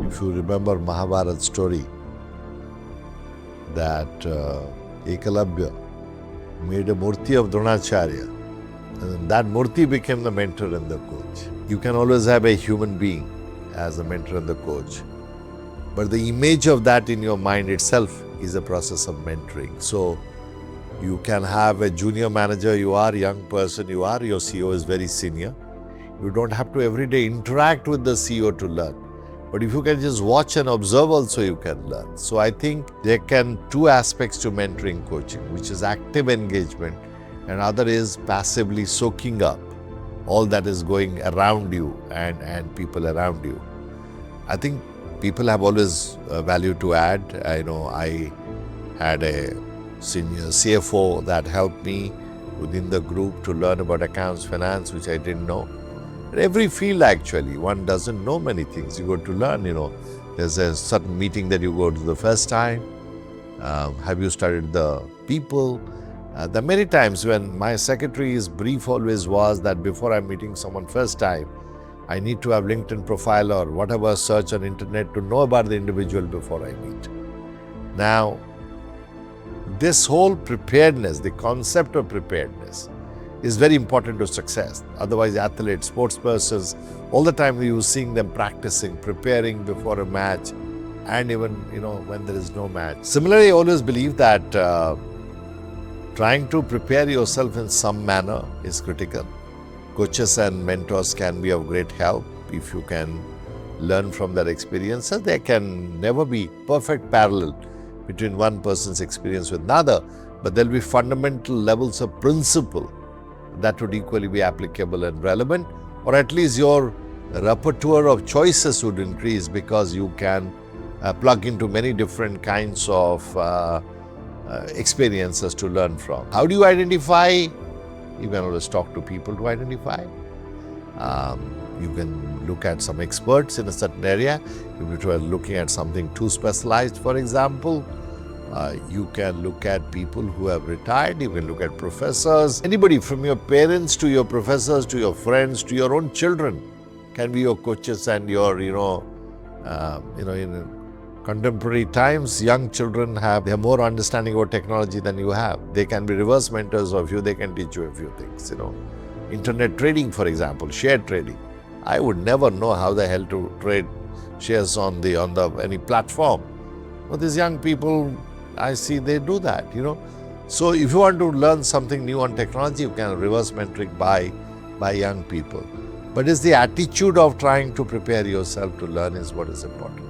If you remember Mahabharat story, that Ekalabhya made a murti of Dronacharya, and that murti became the mentor and the coach. You can always have a human being as a mentor and the coach, but the image of that in your mind itself is a process of mentoring. So you can have a junior manager, you are a young person, you are, your CEO is very senior. You don't have to every day interact with the CEO to learn. But if you can just watch and observe also, you can learn. So I think there can two aspects to mentoring coaching, which is active engagement and other is passively soaking up all that is going around you and people around you. I think people have always value to add. I know I had a senior CFO that helped me within the group to learn about accounts, finance, which I didn't know. Every field actually, one doesn't know many things. You go to learn, there's a certain meeting that you go to the first time. Have you studied the people? There are many times when my secretary's brief always was that before I'm meeting someone first time, I need to have LinkedIn profile or whatever search on internet to know about the individual before I meet. Now, this whole preparedness, the concept of preparedness, is very important to success. Otherwise, athletes, sports persons, all the time you seeing them practicing, preparing before a match, and even when there is no match. Similarly, I always believe that trying to prepare yourself in some manner is critical. Coaches and mentors can be of great help if you can learn from their experiences. There can never be perfect parallel between one person's experience with another, but there will be fundamental levels of principle that would equally be applicable and relevant, or at least your repertoire of choices would increase because you can plug into many different kinds of experiences to learn from. How do you identify? You can always talk to people to identify. You can look at some experts in a certain area. If you are looking at something too specialized, for example, you can look at people who have retired, you can look at professors. Anybody from your parents to your professors to your friends to your own children can be your coaches and your, in contemporary times, young children they have more understanding about technology than you have. They can be reverse mentors of you, they can teach you a few things, Internet trading, for example, share trading. I would never know how the hell to trade shares on any platform. But these young people, I see they do that, So if you want to learn something new on technology, you can reverse mentoring by young people. But it's the attitude of trying to prepare yourself to learn is what is important.